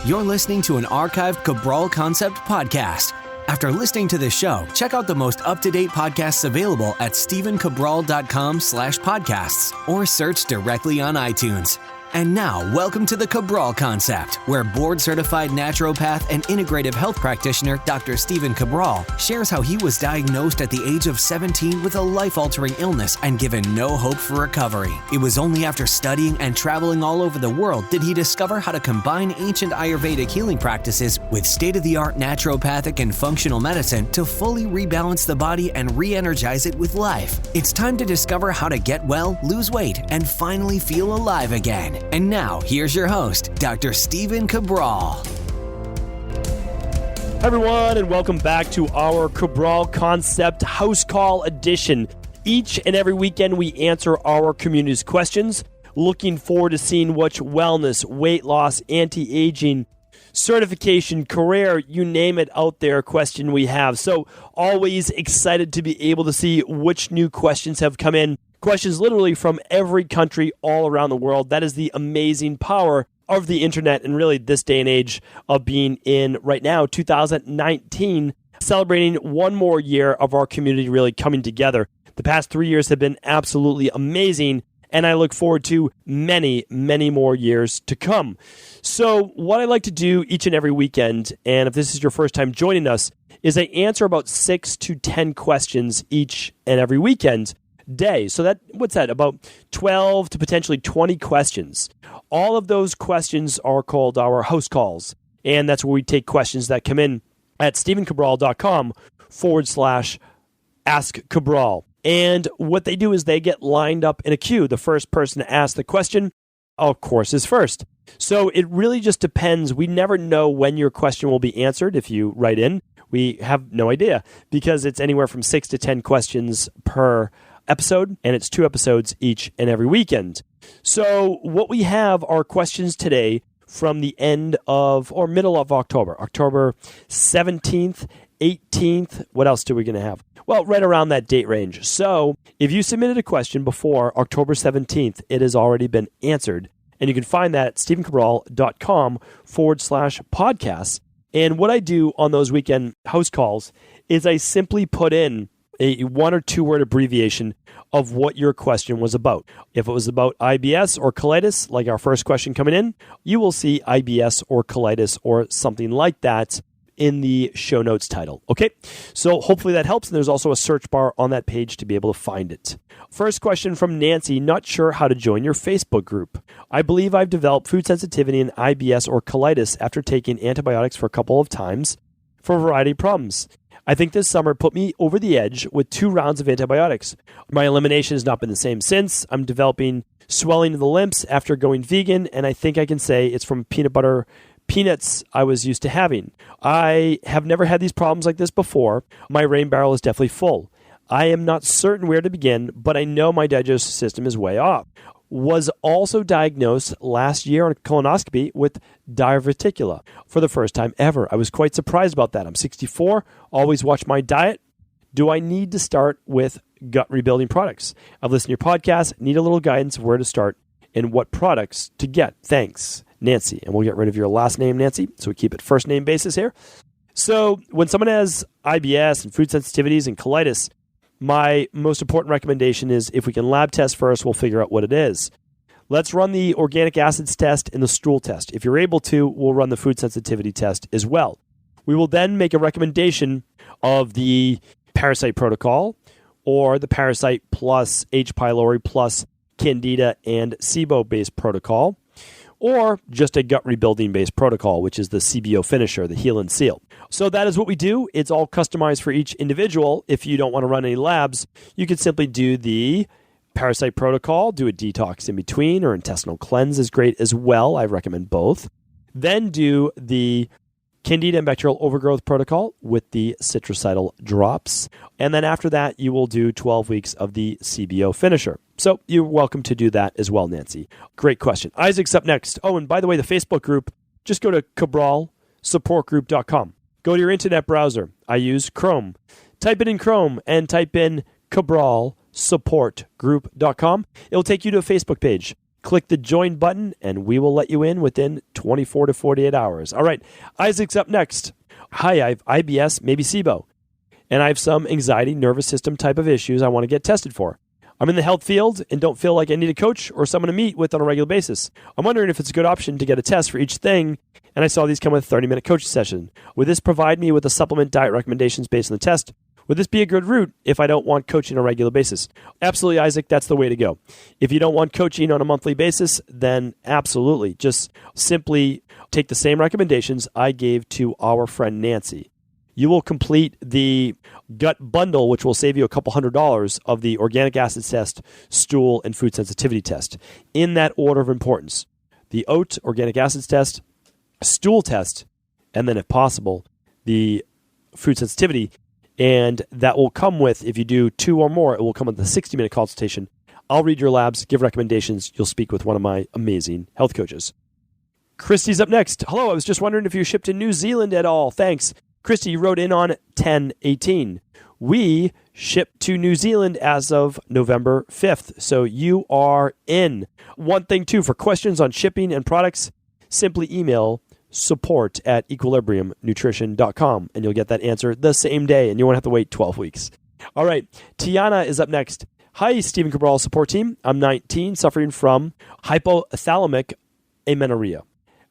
You're listening to an archived Cabral Concept podcast. After listening to this show, check out the most up-to-date podcasts available at stephencabral.com/podcasts or search directly on iTunes. And now, welcome to the Cabral Concept, where board-certified naturopath and integrative health practitioner Dr. Stephen Cabral shares how he was diagnosed at the age of 17 with a life-altering illness and given no hope for recovery. It was only after studying and traveling all over the world did he discover how to combine ancient Ayurvedic healing practices with state-of-the-art naturopathic and functional medicine to fully rebalance the body and re-energize it with life. It's time to discover how to get well, lose weight, and finally feel alive again. And now, here's your host, Dr. Stephen Cabral. Hi everyone, and welcome back to our Cabral Concept House Call edition. Each and every weekend, we answer our community's questions. Looking forward to seeing which wellness, weight loss, anti-aging, certification, career, you name it out there, question we have. So always excited to be able to see which new questions have come in. Questions literally from every country all around the world. That is the amazing power of the internet and really this day and age of being in right now, 2019, celebrating one more year of our community really coming together. The past 3 years have been absolutely amazing, and I look forward to many, many more years to come. So what I like to do each and every weekend, and if this is your first time joining us, is I answer about 6 to 10 questions each and every weekend day. So what's that? About 12 to potentially 20 questions. All of those questions are called our house calls. And that's where we take questions that come in at stephencabral.com/ask Cabral. And what they do is they get lined up in a queue. The first person to ask the question, of course, is first. So it really just depends. We never know when your question will be answered if you write in. We have no idea because it's anywhere from 6 to 10 questions per episode, and it's 2 episodes each and every weekend. So what we have are questions today from the end of or middle of October, October 17th, 18th. What else are we going to have? Well, right around that date range. So if you submitted a question before October 17th, it has already been answered. And you can find that at stephencabral.com/podcasts. And what I do on those weekend house calls is I simply put in a 1 or 2 word abbreviation of what your question was about. If it was about IBS or colitis, like our first question coming in, you will see IBS or colitis or something like that in the show notes title. Okay, so hopefully that helps. And there's also a search bar on that page to be able to find it. First question from Nancy, not sure how to join your Facebook group. I believe I've developed food sensitivity and IBS or colitis after taking antibiotics for a couple of times for a variety of problems. I think this summer put me over the edge with 2 rounds of antibiotics. My elimination has not been the same since. I'm developing swelling of the limbs after going vegan, and I think I can say it's from peanut butter peanuts I was used to having. I have never had these problems like this before. My rain barrel is definitely full. I am not certain where to begin, but I know my digestive system is way off. Was also diagnosed last year on a colonoscopy with diverticula for the first time ever. I was quite surprised about that. I'm 64, always watch my diet. Do I need to start with gut rebuilding products? I've listened to your podcast, need a little guidance of where to start and what products to get. Thanks, Nancy. And we'll get rid of your last name, Nancy, so we keep it first name basis here. So when someone has IBS and food sensitivities and colitis, my most important recommendation is if we can lab test first, we'll figure out what it is. Let's run the organic acids test and the stool test. If you're able to, we'll run the food sensitivity test as well. We will then make a recommendation of the parasite protocol or the parasite plus H. pylori plus candida and SIBO based protocol, or just a gut rebuilding based protocol, which is the CBO finisher, the heal and seal. So that is what we do. It's all customized for each individual. If you don't want to run any labs, you can simply do the parasite protocol, do a detox in between, or intestinal cleanse is great as well. I recommend both. Then do the Candida and bacterial overgrowth protocol with the citricidal drops. And then after that, you will do 12 weeks of the CBO finisher. So you're welcome to do that as well, Nancy. Great question. Isaac's up next. Oh, and by the way, the Facebook group, just go to cabralsupportgroup.com. Go to your internet browser. I use Chrome. Type it in Chrome and type in cabralsupportgroup.com. It'll take you to a Facebook page. click the join button and we will let you in within 24 to 48 hours. All right, Isaac's up next. Hi, I have IBS, maybe SIBO, and I have some anxiety, nervous system type of issues I want to get tested for. I'm in the health field and don't feel like I need a coach or someone to meet with on a regular basis. I'm wondering if it's a good option to get a test for each thing, and I saw these come with a 30-minute coaching session. Would this provide me with a supplement diet recommendations based on the test? Would this be a good route if I don't want coaching on a regular basis? Absolutely, Isaac, that's the way to go. If you don't want coaching on a monthly basis, then absolutely. Just simply take the same recommendations I gave to our friend Nancy. You will complete the gut bundle, which will save you a couple $100 of the organic acid test, stool, and food sensitivity test. In that order of importance, the oat organic acids test, stool test, and then if possible, the food sensitivity. And that will come with, if you do 2 or more, it will come with a 60-minute consultation. I'll read your labs, give recommendations. You'll speak with one of my amazing health coaches. Kristy's up next. Hello, I was just wondering if you shipped to New Zealand at all. Thanks. Kristy, you wrote in on 10/18. We ship to New Zealand as of November 5th, so you are in. One thing, too, for questions on shipping and products, simply email support@equilibriumnutrition.com, and you'll get that answer the same day, and you won't have to wait 12 weeks. All right, Tijana is up next. Hi, Stephen Cabral support team. I'm 19, suffering from hypothalamic amenorrhea.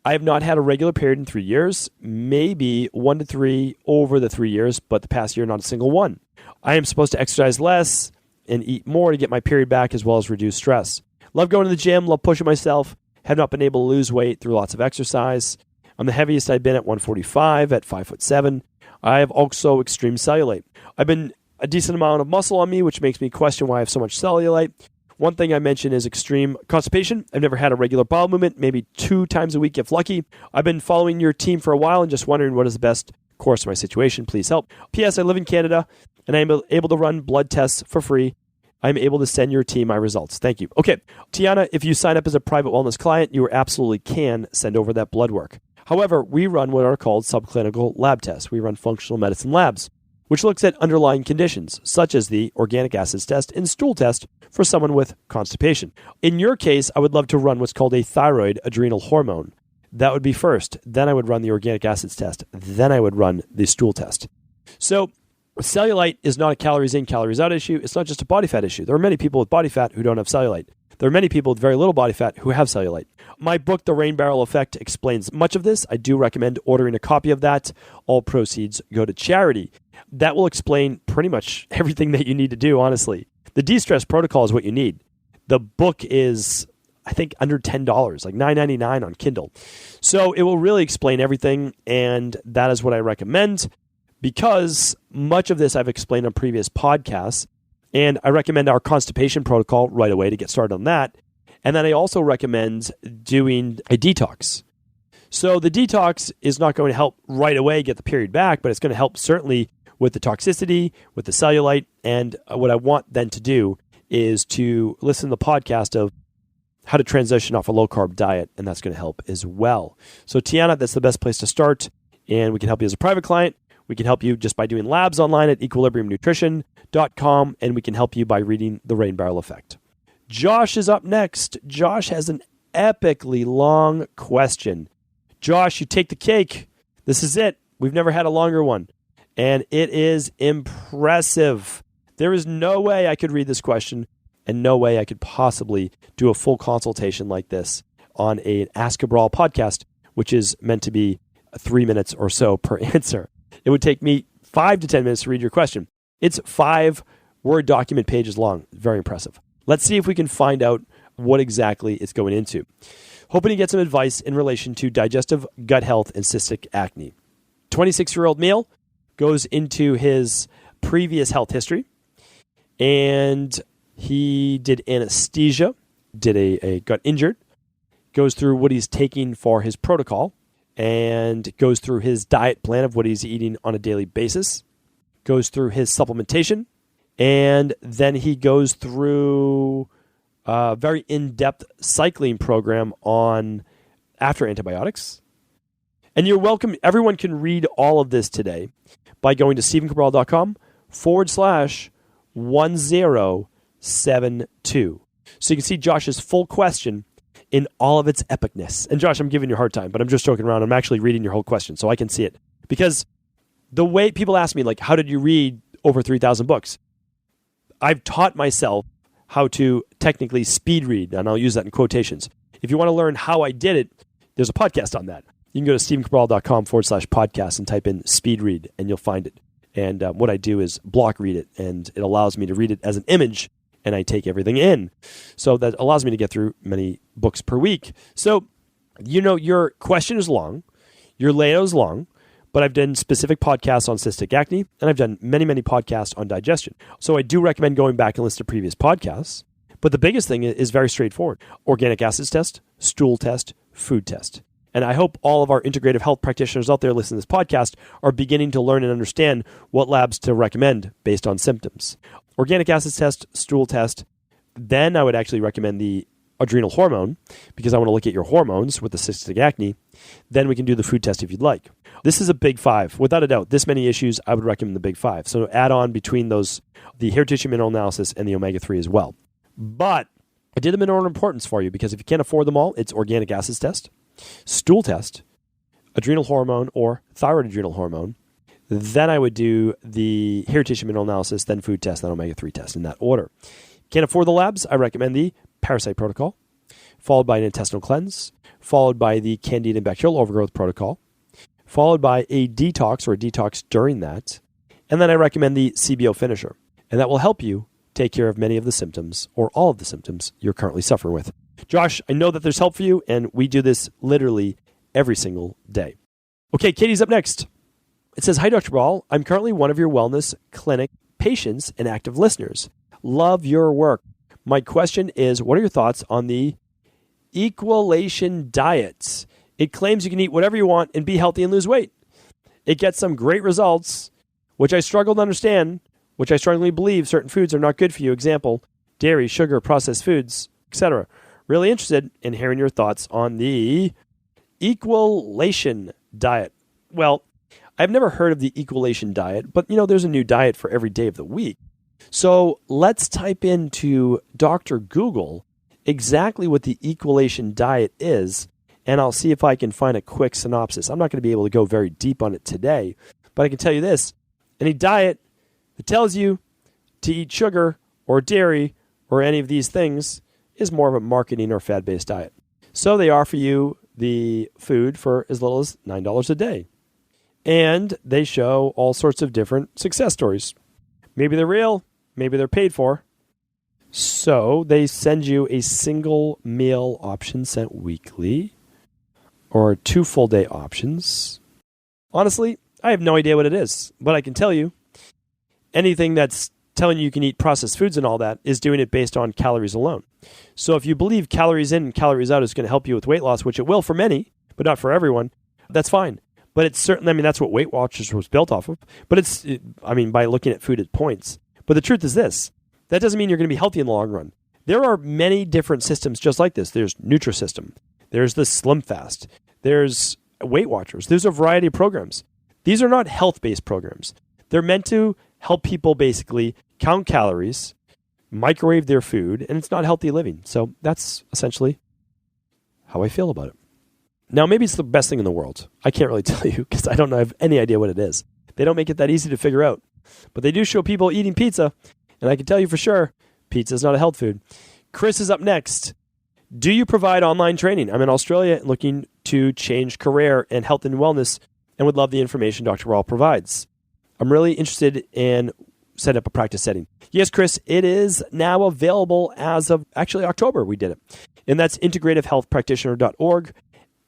I have not had a regular period in 3 years, maybe 1 to 3 over the 3 years, but the past year, not a single one. I am supposed to exercise less and eat more to get my period back as well as reduce stress. Love going to the gym, love pushing myself, have not been able to lose weight through lots of exercise. I'm the heaviest I've been at 145 at 5'7". I have also extreme cellulite. I've been a decent amount of muscle on me, which makes me question why I have so much cellulite. One thing I mentioned is extreme constipation. I've never had a regular bowel movement, maybe 2 times a week if lucky. I've been following your team for a while and just wondering what is the best course of my situation. Please help. P.S. I live in Canada and I'm able to run blood tests for free. I'm able to send your team my results. Thank you. Okay, Tijana, if you sign up as a private wellness client, you absolutely can send over that blood work. However, we run what are called subclinical lab tests. We run functional medicine labs, which looks at underlying conditions, such as the organic acids test and stool test for someone with constipation. In your case, I would love to run what's called a thyroid adrenal hormone. That would be first. Then I would run the organic acids test. Then I would run the stool test. So cellulite is not a calories in, calories out issue. It's not just a body fat issue. There are many people with body fat who don't have cellulite. There are many people with very little body fat who have cellulite. My book, The Rain Barrel Effect, explains much of this. I do recommend ordering a copy of that. All proceeds go to charity. That will explain pretty much everything that you need to do, honestly. The de-stress protocol is what you need. The book is, I think, under $10, like $9.99 on Kindle. So it will really explain everything, and that is what I recommend because much of this I've explained on previous podcasts, and I recommend our constipation protocol right away to get started on that. And then I also recommend doing a detox. So the detox is not going to help right away get the period back, but it's going to help certainly with the toxicity, with the cellulite. And what I want then to do is to listen to the podcast of how to transition off a low-carb diet, and that's going to help as well. So Tijana, that's the best place to start, and we can help you as a private client. We can help you just by doing labs online at equilibriumnutrition.com, and we can help you by reading The Rain Barrel Effect. Josh is up next. Josh has an epically long question. Josh, you take the cake. This is it. We've never had a longer one. And it is impressive. There is no way I could read this question and no way I could possibly do a full consultation like this on an Ask Cabral podcast, which is meant to be 3 minutes or so per answer. It would take me 5 to 10 minutes to read your question. It's 5 Word document pages long. Very impressive. Let's see if we can find out what exactly it's going into. Hoping to get some advice in relation to digestive gut health and cystic acne. 26-year-old male goes into his previous health history, and he did anesthesia, got injured, goes through what he's taking for his protocol, and goes through his diet plan of what he's eating on a daily basis, goes through his supplementation, and then he goes through a very in-depth cycling program on after antibiotics. And you're welcome. Everyone can read all of this today by going to stephencabral.com/1072. So you can see Josh's full question in all of its epicness. And Josh, I'm giving you a hard time, but I'm just joking around. I'm actually reading your whole question so I can see it. Because the way people ask me, like, how did you read over 3,000 books? I've taught myself how to technically speed read, and I'll use that in quotations. If you want to learn how I did it, there's a podcast on that. You can go to stephencabral.com/podcast and type in speed read, and you'll find it. And what I do is block read it, and it allows me to read it as an image, and I take everything in. So that allows me to get through many books per week. So, your question is long, your layout is long, but I've done specific podcasts on cystic acne, and I've done many, many podcasts on digestion. So I do recommend going back and listen to previous podcasts. But the biggest thing is very straightforward. Organic acids test, stool test, food test. And I hope all of our integrative health practitioners out there listening to this podcast are beginning to learn and understand what labs to recommend based on symptoms. Organic acids test, stool test. Then I would actually recommend the adrenal hormone because I want to look at your hormones with the cystic acne. Then we can do the food test if you'd like. This is a big five. Without a doubt, this many issues, I would recommend the big five. So add on between those, the hair tissue mineral analysis and the omega-3 as well. But I did them in order of importance for you because if you can't afford them all, it's organic acids test, stool test, adrenal hormone or thyroid adrenal hormone. Then I would do the hair tissue mineral analysis, then food test, then omega-3 test in that order. Can't afford the labs? I recommend the parasite protocol, followed by an intestinal cleanse, followed by the candida and bacterial overgrowth protocol, followed by a detox or a detox during that. And then I recommend the SIBO finisher. And that will help you take care of many of the symptoms or all of the symptoms you're currently suffering with. Josh, I know that there's help for you, and we do this literally every single day. Okay, Katie's up next. It says, "Hi, Dr. Cabral. I'm currently one of your wellness clinic patients and active listeners. Love your work. My question is, what are your thoughts on the equilation diet? It claims you can eat whatever you want and be healthy and lose weight. It gets some great results, which I struggle to understand, which I strongly believe certain foods are not good for you. Example, dairy, sugar, processed foods, etc. Really interested in hearing your thoughts on the equilation diet." Well, I've never heard of the equilation diet, but there's a new diet for every day of the week. So let's type into Dr. Google exactly what the equilation diet is, and I'll see if I can find a quick synopsis. I'm not going to be able to go very deep on it today, but I can tell you this. Any diet that tells you to eat sugar or dairy or any of these things is more of a marketing or fad-based diet. So they offer you the food for as little as $9 a day. And they show all sorts of different success stories. Maybe they're real, maybe they're paid for. So they send you a single meal option sent weekly or 2 full day options. Honestly, I have no idea what it is, but I can tell you anything that's telling you can eat processed foods and all that is doing it based on calories alone. So if you believe calories in and calories out is going to help you with weight loss, which it will for many, but not for everyone, that's fine. But it's certainly, that's what Weight Watchers was built off of. But by looking at food at points. But the truth is this, that doesn't mean you're going to be healthy in the long run. There are many different systems just like this. There's Nutrisystem. There's the Slim Fast. There's Weight Watchers. There's a variety of programs. These are not health-based programs. They're meant to help people basically count calories, microwave their food, and it's not healthy living. So that's essentially how I feel about it. Now, maybe it's the best thing in the world. I can't really tell you because I don't have any idea what it is. They don't make it that easy to figure out. But they do show people eating pizza, and I can tell you for sure, pizza is not a health food. Chris is up next. Do you provide online training? I'm in Australia looking to change career and health and wellness and would love the information Dr. Cabral provides. I'm really interested in setting up a practice setting. Yes, Chris, it is now available as of actually October. We did it. And that's integrativehealthpractitioner.org.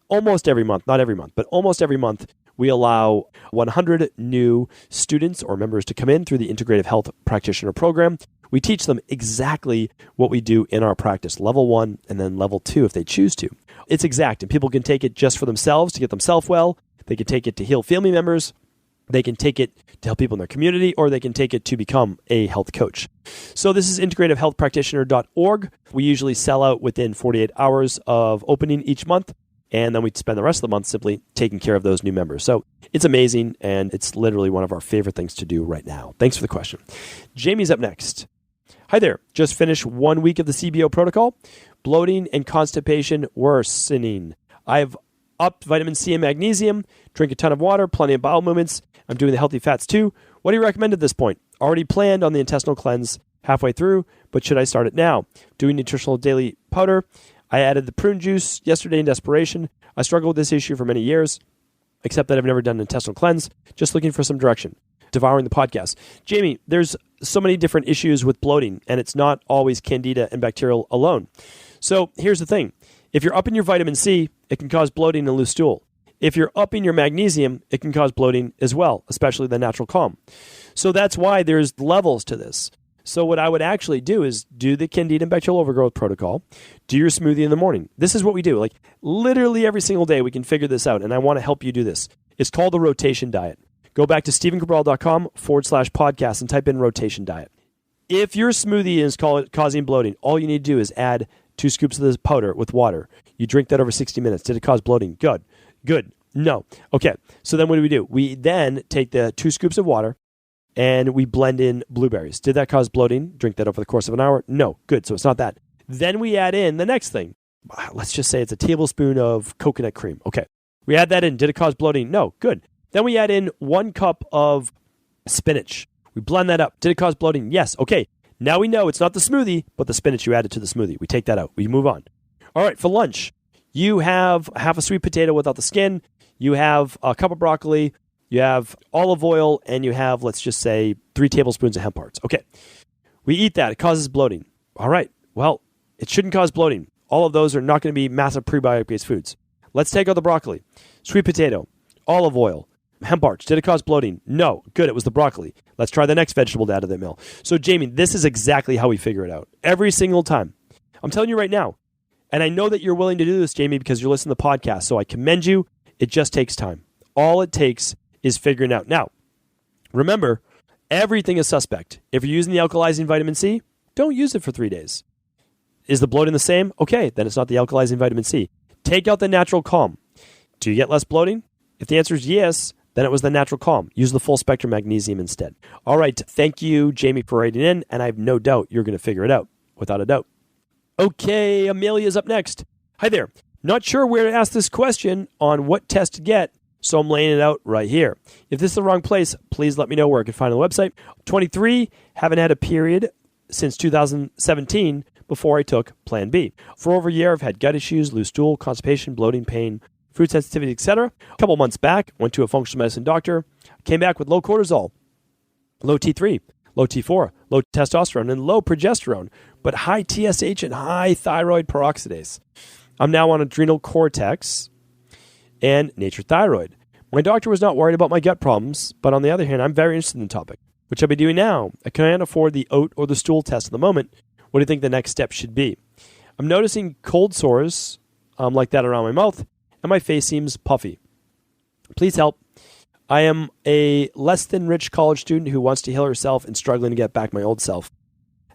Almost every month, not every month, but almost every month, we allow 100 new students or members to come in through the Integrative Health Practitioner program. We teach them exactly what we do in our practice, level 1 and then level 2 if they choose to. It's exact, and people can take it just for themselves to get themselves well. They can take it to heal family members. They can take it to help people in their community, or they can take it to become a health coach. So this is integrativehealthpractitioner.org. We usually sell out within 48 hours of opening each month. And then we spend the rest of the month simply taking care of those new members. So it's amazing, and it's literally one of our favorite things to do right now. Thanks for the question. Jamie's up next. Hi there. Just finished 1 week of the SIBO protocol. bloating and constipation worsening. I've upped vitamin C and magnesium, drink a ton of water, plenty of bowel movements. I'm doing the healthy fats too. What do you recommend at this point? Already planned on the intestinal cleanse halfway through, but should I start it now? Doing nutritional daily powder. I added the prune juice yesterday in desperation. I struggled with this issue for many years, except that I've never done an intestinal cleanse. Just looking for some direction. Devouring the podcast. Jamie, there's so many different issues with bloating, and it's not always candida and bacterial alone. So here's the thing. If you're upping your vitamin C, it can cause bloating and loose stool. If you're upping your magnesium, it can cause bloating as well, especially the natural calm. So that's why there's levels to this. So what I would actually do is do the candida and bacterial overgrowth protocol, do your smoothie in the morning. This is what we do. Like literally every single day we can figure this out, and I want to help you do this. It's called the rotation diet. Go back to stephencabral.com/podcast and type in rotation diet. If your smoothie is causing bloating, all you need to do is add 2 scoops of this powder with water. You drink that over 60 minutes. Did it cause bloating? Good. No. Okay. So then what do? We then take the 2 scoops of water and we blend in blueberries. Did that cause bloating? Drink that over the course of an hour? No. Good. So it's not that. Then we add in the next thing. Let's just say it's a tablespoon of coconut cream. Okay. We add that in. Did it cause bloating? No. Good. Then we add in 1 cup of spinach. We blend that up. Did it cause bloating? Yes. Okay. Now we know it's not the smoothie, but the spinach you added to the smoothie. We take that out. We move on. All right. For lunch, you have half a sweet potato without the skin. You have a cup of broccoli. You have olive oil. And you have, let's just say, 3 tablespoons of hemp hearts. Okay. We eat that. It causes bloating. All right. Well, it shouldn't cause bloating. All of those are not going to be massive prebiotic-based foods. Let's take out the broccoli, sweet potato, olive oil, hemp hearts. Did it cause bloating? No. Good. It was the broccoli. Let's try the next vegetable out of that meal. So, Jamie, this is exactly how we figure it out. Every single time. I'm telling you right now. And I know that you're willing to do this, Jamie, because you're listening to the podcast. So I commend you. It just takes time. All it takes is figuring out. Now, remember, everything is suspect. If you're using the alkalizing vitamin C, don't use it for 3 days. Is the bloating the same? Okay, then it's not the alkalizing vitamin C. Take out the natural calm. Do you get less bloating? If the answer is yes, then it was the natural calm. Use the full spectrum magnesium instead. All right. Thank you, Jamie, for writing in. And I have no doubt you're going to figure it out, without a doubt. Okay, Amelia's up next. Hi there. Not sure where to ask this question on what test to get, so I'm laying it out right here. If this is the wrong place, please let me know where I can find the website. 23, haven't had a period since 2017 before I took Plan B. For over a year, I've had gut issues, loose stool, constipation, bloating, pain, food sensitivity, etc. A couple months back, went to a functional medicine doctor, came back with low cortisol, low T3, low T4, low testosterone, and low progesterone, but high TSH and high thyroid peroxidase. I'm now on adrenal cortex and nature thyroid. My doctor was not worried about my gut problems, but on the other hand, I'm very interested in the topic, which I'll be doing now. I can't afford the oat or the stool test at the moment. What do you think the next step should be? I'm noticing cold sores like that around my mouth, and my face seems puffy. Please help. I am a less than rich college student who wants to heal herself and struggling to get back my old self.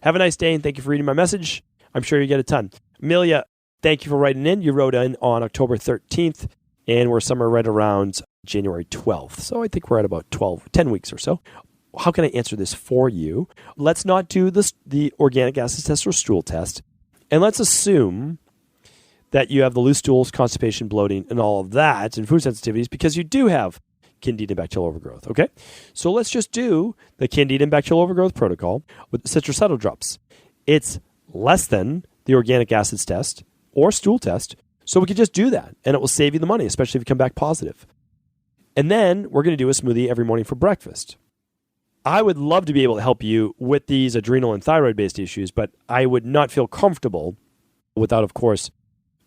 Have a nice day, and thank you for reading my message. I'm sure you get a ton. Amelia, thank you for writing in. You wrote in on October 13th, and we're somewhere right around January 12th. So I think we're at about 10 weeks or so. How can I answer this for you? Let's not do the organic acid test or stool test. And let's assume that you have the loose stools, constipation, bloating, and all of that, and food sensitivities, because you do have candida and bacterial overgrowth, okay? So let's just do the candida and bacterial overgrowth protocol with citrusette drops. It's less than the organic acids test or stool test, so we could just do that, and it will save you the money, especially if you come back positive. And then we're going to do a smoothie every morning for breakfast. I would love to be able to help you with these adrenal and thyroid-based issues, but I would not feel comfortable without, of course,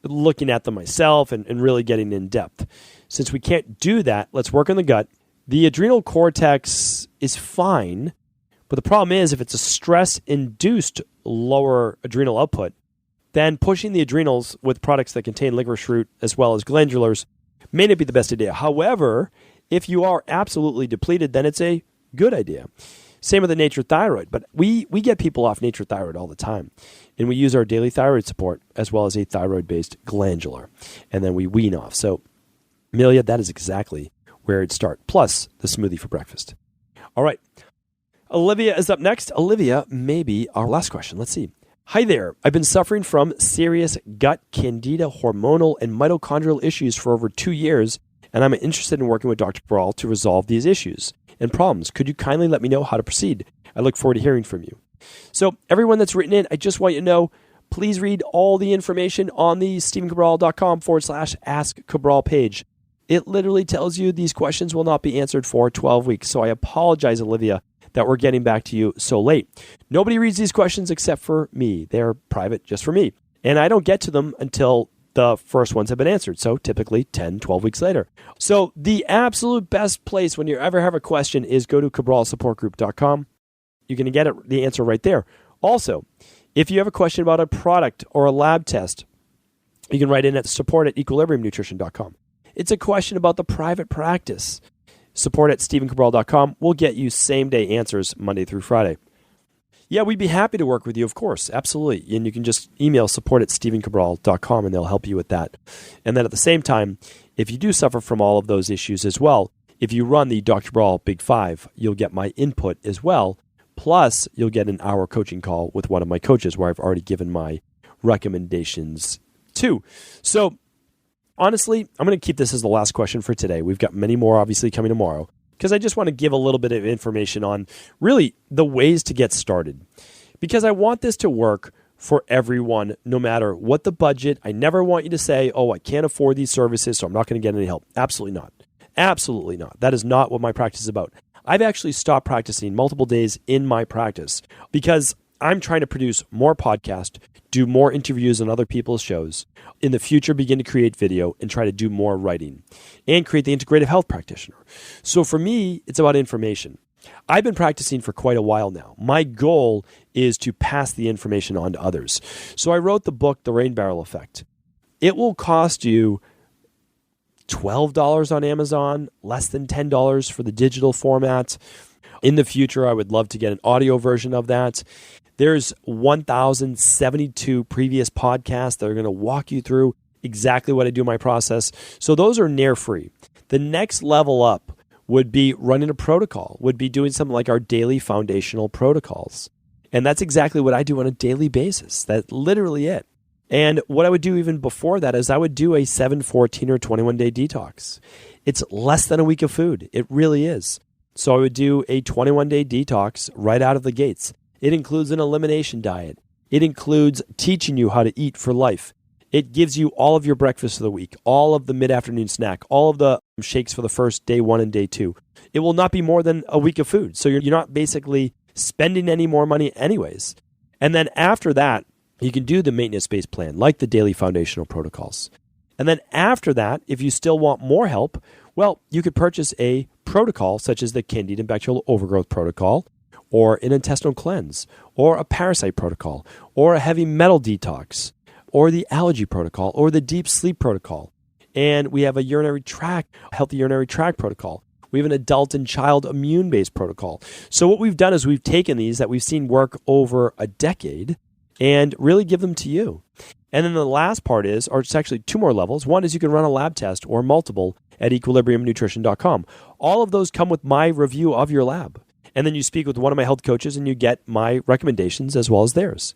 looking at them myself and really getting in depth. Since we can't do that, let's work on the gut. The adrenal cortex is fine, but the problem is if it's a stress-induced lower adrenal output, then pushing the adrenals with products that contain licorice root as well as glandulars may not be the best idea. However, if you are absolutely depleted, then it's a good idea. Same with the nature thyroid, but we get people off nature thyroid all the time. And we use our daily thyroid support as well as a thyroid-based glandular. And then we wean off. So, Amelia, that is exactly where it'd start. Plus the smoothie for breakfast. All right. Olivia is up next. Olivia, maybe our last question. Let's see. Hi there. I've been suffering from serious gut, candida, hormonal, and mitochondrial issues for over 2 years, and I'm interested in working with Dr. Cabral to resolve these issues and problems. Could you kindly let me know how to proceed? I look forward to hearing from you. So everyone that's written in, I just want you to know, please read all the information on the stephencabral.com/Ask Cabral page. It literally tells you these questions will not be answered for 12 weeks. So I apologize, Olivia, that we're getting back to you so late. Nobody reads these questions except for me. They're private just for me. And I don't get to them until the first ones have been answered. So typically 10, 12 weeks later. So the absolute best place when you ever have a question is go to cabralsupportgroup.com. You're going to get the answer right there. Also, if you have a question about a product or a lab test, you can write in at support@equilibriumnutrition.com. It's a question about the private practice. Support@stephencabral.com. We'll get you same-day answers Monday through Friday. Yeah, we'd be happy to work with you, of course. Absolutely. And you can just email support@stephencabral.com and they'll help you with that. And then at the same time, if you do suffer from all of those issues as well, if you run the Dr. Cabral Big 5, you'll get my input as well. Plus, you'll get an hour coaching call with one of my coaches where I've already given my recommendations too. So, honestly, I'm going to keep this as the last question for today. We've got many more obviously coming tomorrow because I just want to give a little bit of information on really the ways to get started. Because I want this to work for everyone, no matter what the budget. I never want you to say, oh, I can't afford these services, so I'm not going to get any help. Absolutely not. Absolutely not. That is not what my practice is about. I've actually stopped practicing multiple days in my practice because I'm trying to produce more podcasts, do more interviews on other people's shows, in the future begin to create video and try to do more writing and create the integrative health practitioner. So for me, it's about information. I've been practicing for quite a while now. My goal is to pass the information on to others. So I wrote the book, The Rain Barrel Effect. It will cost you $12 on Amazon, less than $10 for the digital format. In the future, I would love to get an audio version of that. There's 1,072 previous podcasts that are going to walk you through exactly what I do in my process. So those are near free. The next level up would be running a protocol, would be doing something like our daily foundational protocols. And that's exactly what I do on a daily basis. That's literally it. And what I would do even before that is I would do a 7, 14, or 21-day detox. It's less than a week of food. It really is. So I would do a 21-day detox right out of the gates. It includes an elimination diet. It includes teaching you how to eat for life. It gives you all of your breakfast of the week, all of the mid-afternoon snack, all of the shakes for the first day 1 and day 2. It will not be more than a week of food. So you're not basically spending any more money anyways. And then after that, you can do the maintenance-based plan, like the daily foundational protocols. And then after that, if you still want more help, well, you could purchase a protocol such as the Candida and Bacterial Overgrowth Protocol, or an intestinal cleanse, or a parasite protocol, or a heavy metal detox, or the allergy protocol, or the deep sleep protocol. And we have a healthy urinary tract protocol. We have an adult and child immune-based protocol. So what we've done is we've taken these that we've seen work over a decade and really give them to you. And then the last part is, or it's actually 2 more levels. One is you can run a lab test or multiple at equilibriumnutrition.com. All of those come with my review of your lab. And then you speak with one of my health coaches and you get my recommendations as well as theirs.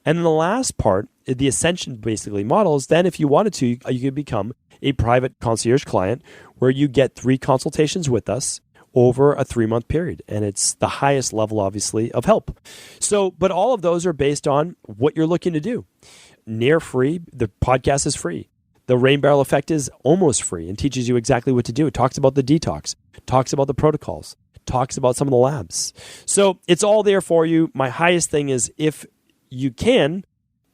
And then the last part, the Ascension basically model is then if you wanted to, you could become a private concierge client where you get 3 consultations with us over a 3-month period. And it's the highest level, obviously, of help. So, but all of those are based on what you're looking to do. Near free, the podcast is free. The Rain Barrel Effect is almost free and teaches you exactly what to do. It talks about the detox, talks about the protocols, talks about some of the labs. So it's all there for you. My highest thing is if you can,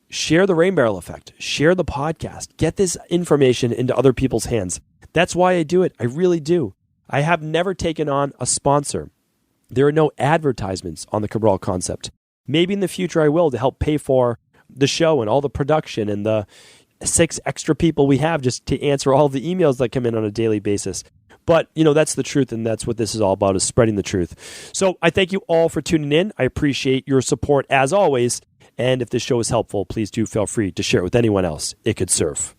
share the Rain Barrel Effect, share the podcast, get this information into other people's hands. That's why I do it. I really do. I have never taken on a sponsor. There are no advertisements on the Cabral concept. Maybe in the future I will to help pay for the show and all the production and the 6 extra people we have just to answer all the emails that come in on a daily basis. But, that's the truth, and that's what this is all about, is spreading the truth. So I thank you all for tuning in. I appreciate your support as always. And if this show is helpful, please do feel free to share it with anyone else it could serve.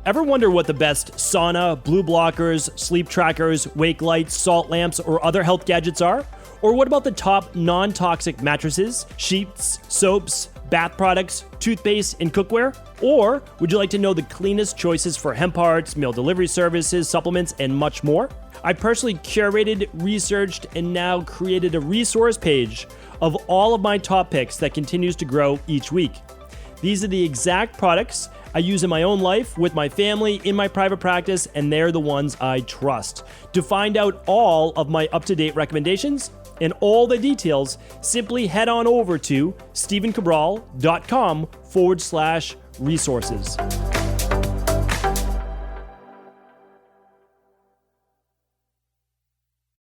Ever wonder what the best sauna, blue blockers, sleep trackers, wake lights, salt lamps, or other health gadgets are? Or what about the top non-toxic mattresses, sheets, soaps, bath products, toothpaste, and cookware? Or would you like to know the cleanest choices for hemp parts, meal delivery services, supplements, and much more? I personally curated, researched, and now created a resource page of all of my top picks that continues to grow each week. These are the exact products I use in my own life, with my family, in my private practice, and they're the ones I trust. To find out all of my up-to-date recommendations and all the details, simply head on over to stephencabral.com/resources.